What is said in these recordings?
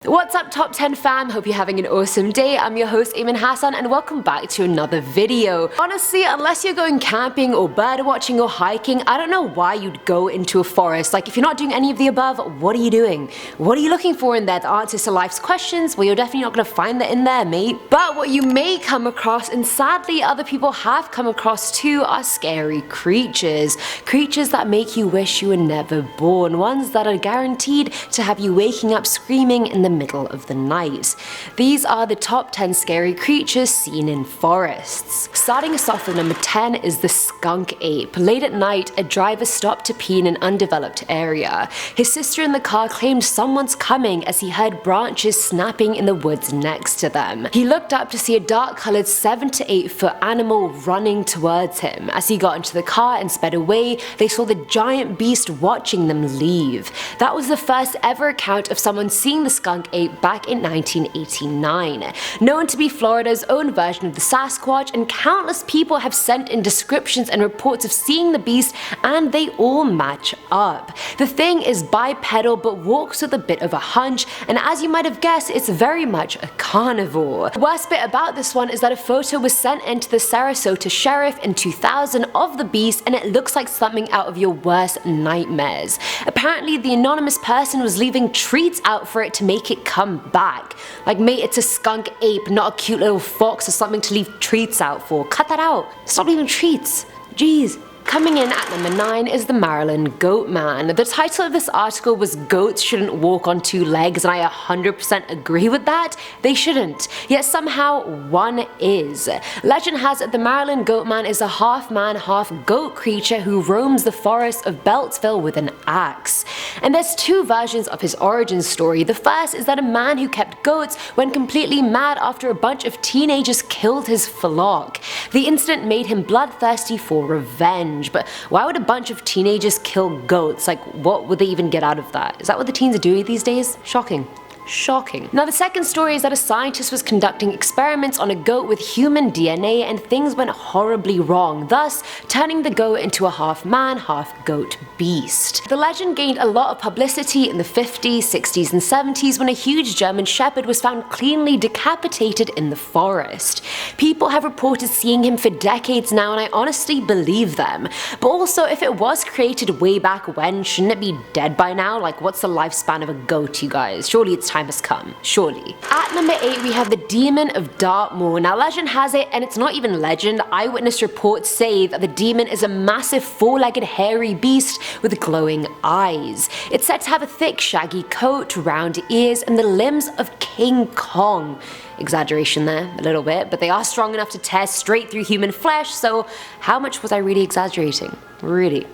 What's up top 10 fam, hope you're having an awesome day. I'm your host Eamon Hassan and welcome back to another video. Honestly, unless you're going camping or bird watching or hiking, I don't know why you'd go into a forest. Like if you're not doing any of the above, what are you doing? What are you looking for in there? The answers to life's questions? Well, you're definitely not going to find that in there, mate. But what you may come across, and sadly other people have come across too, are scary creatures. Creatures that make you wish you were never born. Ones that are guaranteed to have you waking up screaming in the middle of the night. These are the top 10 scary creatures seen in forests. Starting us off with number 10 is the skunk ape. Late at night, a driver stopped to pee in an undeveloped area. His sister in the car claimed someone's coming as he heard branches snapping in the woods next to them. He looked up to see a dark-colored 7 to 8 foot animal running towards him. As he got into the car and sped away, they saw the giant beast watching them leave. That was the first ever account of someone seeing the skunk ape back in 1989. Known to be Florida's own version of the Sasquatch, and countless people have sent in descriptions and reports of seeing the beast, and they all match up. The thing is bipedal but walks with a bit of a hunch, and as you might have guessed, it's very much a carnivore. The worst bit about this one is that a photo was sent in to the Sarasota sheriff in 2000 of the beast, and it looks like something out of your worst nightmares. Apparently the anonymous person was leaving treats out for it to make it come back. Like, mate, it's a skunk ape, not a cute little fox or something to leave treats out for. Cut that out. Stop leaving treats. Jeez. Coming in at number 9 is the Maryland goat man. The title of this article was "Goats Shouldn't Walk on Two Legs," and I 100% agree with that. They shouldn't. Yet somehow one is. Legend has it the Maryland goat man is a half man, half goat creature who roams the forest of Beltsville with an axe. And there's two versions of his origin story. The first is that a man who kept goats went completely mad after a bunch of teenagers killed his flock. The incident made him bloodthirsty for revenge. But why would a bunch of teenagers kill goats? Like, what would they even get out of that? Is that what the teens are doing these days? Shocking. Shocking. Now the second story is that a scientist was conducting experiments on a goat with human DNA and things went horribly wrong, thus turning the goat into a half man, half goat beast. The legend gained a lot of publicity in the 50s, 60s and 70s when a huge German shepherd was found cleanly decapitated in the forest. People have reported seeing him for decades now, and I honestly believe them. But also, if it was created way back when, shouldn't it be dead by now? Like, what's the lifespan of a goat, you guys? Surely it's time has come, surely. At number 8 we have the demon of Dartmoor. Now legend has it, and it's not even legend, eyewitness reports say that the demon is a massive 4-legged hairy beast with glowing eyes. It's said to have a thick shaggy coat, round ears, and the limbs of King Kong. Exaggeration there, a little bit, but they are strong enough to tear straight through human flesh, so how much was I really exaggerating? Really?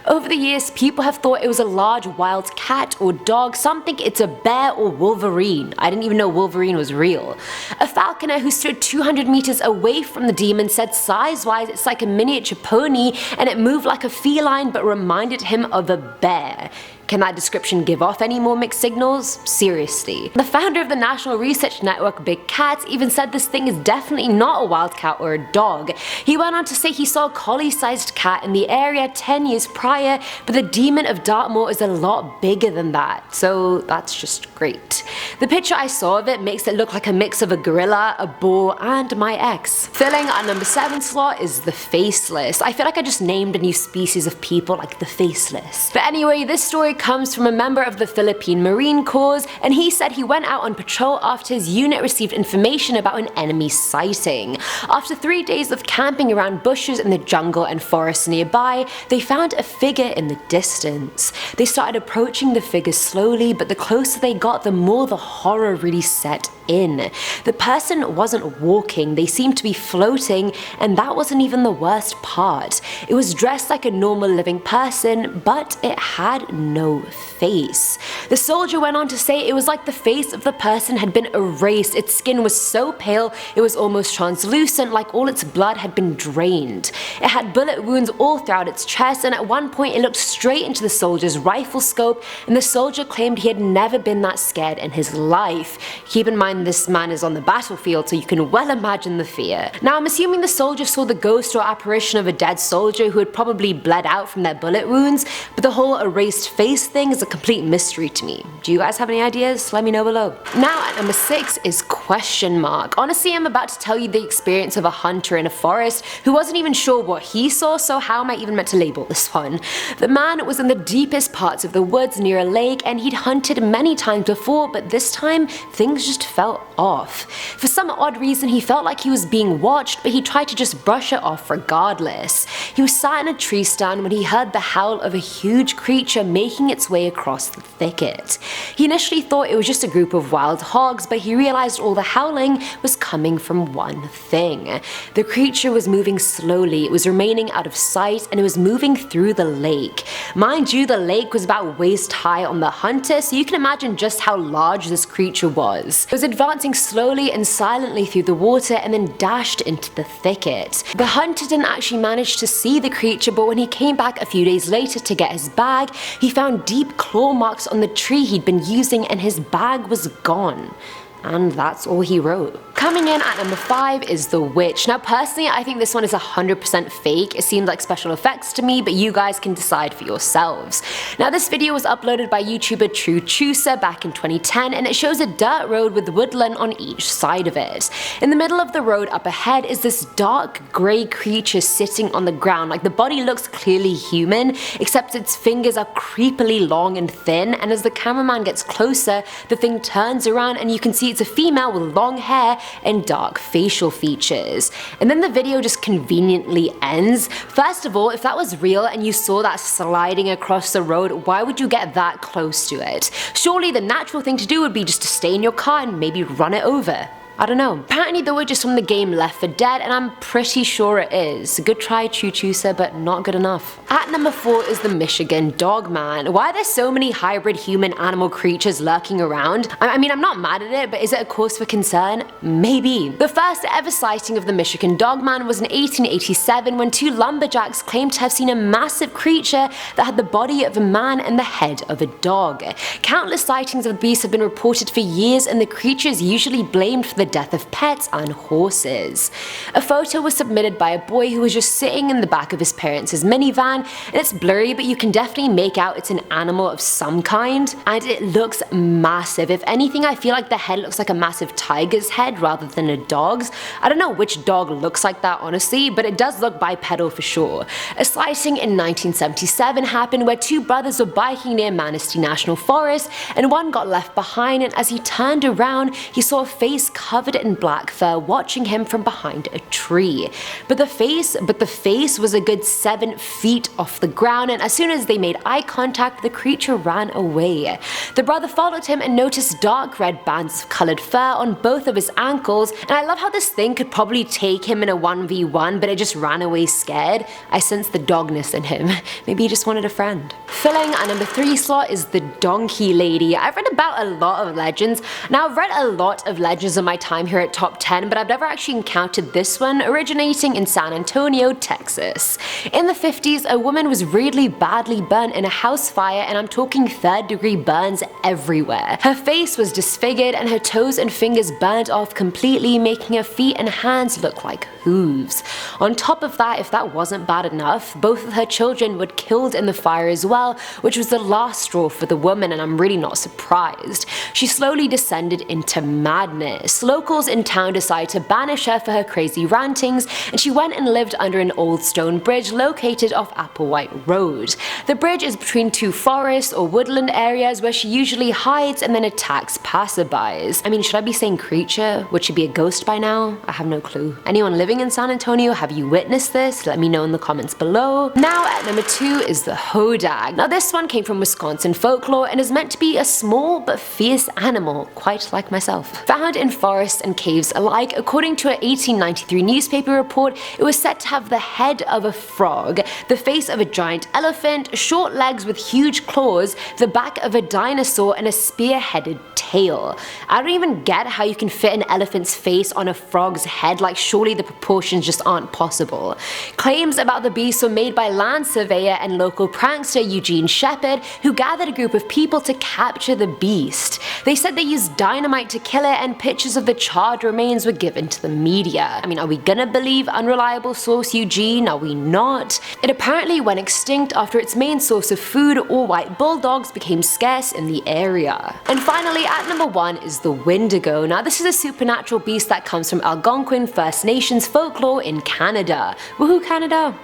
Over the years, people have thought it was a large wild cat or dog, some think it's a bear or Wolverine. I didn't even know Wolverine was real. A falconer who stood 200 meters away from the demon said size-wise it's like a miniature pony and it moved like a feline but reminded him of a bear. Can that description give off any more mixed signals? Seriously. The founder of the National Research Network, Big Cats, even said this thing is definitely not a wild cat or a dog. He went on to say he saw a collie-sized cat in the area 10 years prior, but the demon of Dartmoor is a lot bigger than that, so that's just great. The picture I saw of it makes it look like a mix of a gorilla, a boar, and my ex. Filling our number 7 slot is the Faceless. I feel like I just named a new species of people, like the Faceless. But anyway, this story comes from a member of the Philippine Marine Corps, and he said he went out on patrol after his unit received information about an enemy sighting. After 3 days of camping around bushes in the jungle and forests nearby, they found a figure in the distance. They started approaching the figure slowly, but the closer they got, the more the horror really set in. The person wasn't walking, they seemed to be floating, and that wasn't even the worst part. It was dressed like a normal living person, but it had no face. The soldier went on to say it was like the face of the person had been erased. Its skin was so pale it was almost translucent, like all its blood had been drained. It had bullet wounds all throughout its chest, and at one point it looked straight into the soldier's rifle scope, and the soldier claimed he had never been that scared in his life. Keep in mind this man is on the battlefield, so you can well imagine the fear. Now I'm assuming the soldier saw the ghost or apparition of a dead soldier who had probably bled out from their bullet wounds, but the whole erased face thing is a complete mystery to me. Do you guys have any ideas? Let me know below. Now at number 6 is question mark. Honestly, I'm about to tell you the experience of a hunter in a forest who wasn't even sure what he saw, so how am I even meant to label this one? The man was in the deepest parts of the woods near a lake, and he'd hunted many times before, but this time things just felt off. For some odd reason he felt like he was being watched, but he tried to just brush it off regardless. He was sat in a tree stand when he heard the howl of a huge creature making its way across the thicket. He initially thought it was just a group of wild hogs, but he realized all the howling was coming from one thing. The creature was moving slowly, it was remaining out of sight, and it was moving through the lake. Mind you, the lake was about waist high on the hunter, so you can imagine just how large this creature was. It was advancing slowly and silently through the water and then dashed into the thicket. The hunter didn't actually manage to see the creature, but when he came back a few days later to get his bag, he found deep claw marks on the tree he'd been using, and his bag was gone. And that's all he wrote. Coming in at number 5 is The Witch. Now personally, I think this one is 100% fake. It seemed like special effects to me, but you guys can decide for yourselves. Now this video was uploaded by YouTuber True Chooser back in 2010, and it shows a dirt road with woodland on each side of it. In the middle of the road up ahead is this dark grey creature sitting on the ground. Like, the body looks clearly human, except its fingers are creepily long and thin, and as the cameraman gets closer, the thing turns around and you can see it's a female with long hair and dark facial features. And then the video just conveniently ends. First of all, if that was real and you saw that sliding across the road, why would you get that close to it? Surely the natural thing to do would be just to stay in your car and maybe run it over. I don't know. Apparently the witch is from the game Left 4 Dead, and I'm pretty sure it is. Good try, True Chooser, but not good enough. At number 4 is the Michigan Dogman. Why are there so many hybrid human-animal creatures lurking around? I mean, I'm not mad at it, but is it a cause for concern? Maybe. The first ever sighting of the Michigan Dogman was in 1887 when 2 lumberjacks claimed to have seen a massive creature that had the body of a man and the head of a dog. Countless sightings of the beast have been reported for years, and the creature is usually blamed for the death of pets and horses. A photo was submitted by a boy who was just sitting in the back of his parents' minivan, and it's blurry, but you can definitely make out it's an animal of some kind, and it looks massive. If anything, I feel like the head looks like a massive tiger's head rather than a dog's. I don't know which dog looks like that honestly, but it does look bipedal for sure. A sighting in 1977 happened where 2 brothers were biking near Manistee National Forest, and one got left behind, and as he turned around, he saw a face covered in black fur watching him from behind a tree. But the face was a good 7 feet off the ground, and as soon as they made eye contact, the creature ran away. The brother followed him and noticed dark red bands of colored fur on both of his ankles, and I love how this thing could probably take him in a 1v1, but it just ran away scared. I sensed the dogness in him. Maybe he just wanted a friend. Filling our number 3 slot is the Donkey Lady. I've read about a lot of legends. Now I've read a lot of legends in my time here at Top 10, but I've never actually encountered this one, originating in San Antonio, Texas. In the 50s, a woman was really badly burnt in a house fire, and I'm talking 3rd-degree burns everywhere. Her face was disfigured and her toes and fingers burnt off completely, making her feet and hands look like hooves. On top of that, if that wasn't bad enough, both of her children were killed in the fire as well, which was the last straw for the woman, and I'm really not surprised. She slowly descended into madness. Locals in town decided to banish her for her crazy rantings, and she went and lived under an old stone bridge located off Applewhite Road. The bridge is between 2 forest or woodland areas where she usually hides and then attacks passerbys. I mean, should I be saying creature? Would she be a ghost by now? I have no clue. Anyone living in San Antonio, have you witnessed this? Let me know in the comments below. Now at number 2 is the HODAG. Now this one came from Wisconsin folklore and is meant to be a small but fierce animal, quite like myself. Found in forests forests and caves alike. According to an 1893 newspaper report, it was said to have the head of a frog, the face of a giant elephant, short legs with huge claws, the back of a dinosaur, and a spear-headed tail. I don't even get how you can fit an elephant's face on a frog's head, like surely the proportions just aren't possible. Claims about the beast were made by land surveyor and local prankster Eugene Shepard, who gathered a group of people to capture the beast. They said they used dynamite to kill it, and pictures of the charred remains were given to the media. I mean, are we gonna believe unreliable source Eugene? Are we not? It apparently went extinct after its main source of food, all white bulldogs, became scarce in the area. And finally, at number 1 is the Wendigo. Now this is a supernatural beast that comes from Algonquin First Nations folklore in Canada. Woohoo Canada!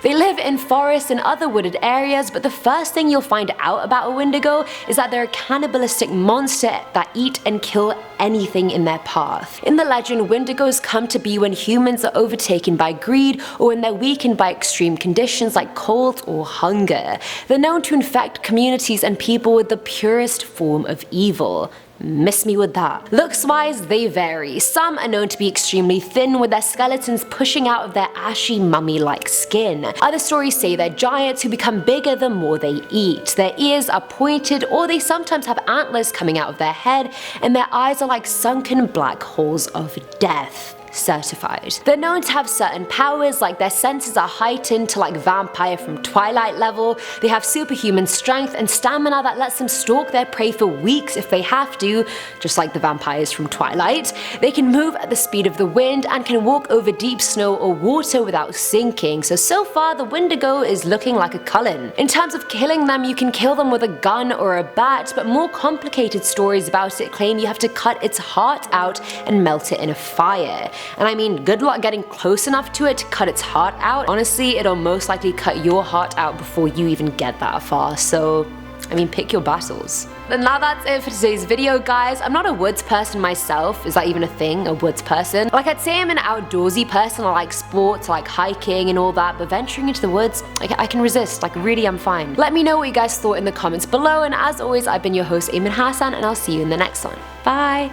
They live in forests and other wooded areas, but the first thing you'll find out about a Wendigo is that they're a cannibalistic monster that eat and kill anything in their path. In the legend, Wendigos come to be when humans are overtaken by greed or when they're weakened by extreme conditions like cold or hunger. They're known to infect communities and people with the purest form of evil. Miss me with that. Looks wise, they vary. Some are known to be extremely thin, with their skeletons pushing out of their ashy mummy-like skin. Other stories say they're giants who become bigger the more they eat. Their ears are pointed, or they sometimes have antlers coming out of their head, and their eyes are like sunken black holes of death. Certified. They're known to have certain powers, like their senses are heightened to like vampire from Twilight level. They have superhuman strength and stamina that lets them stalk their prey for weeks if they have to, just like the vampires from Twilight. They can move at the speed of the wind and can walk over deep snow or water without sinking. So far the Wendigo is looking like a Cullen. In terms of killing them, you can kill them with a gun or a bat, but more complicated stories about it claim you have to cut its heart out and melt it in a fire. And I mean, good luck getting close enough to it to cut its heart out. Honestly, it'll most likely cut your heart out before you even get that far, so I mean, pick your battles. And now that's it for today's video, guys. I'm not a woods person myself. Is that even a thing, a woods person? Like, I'd say I'm an outdoorsy person. I like sports, I like hiking and all that, but venturing into the woods, I can resist. Like, really, I'm fine. Let me know what you guys thought in the comments below, and as always, I've been your host, Eamon Hassan, and I'll see you in the next one. Bye!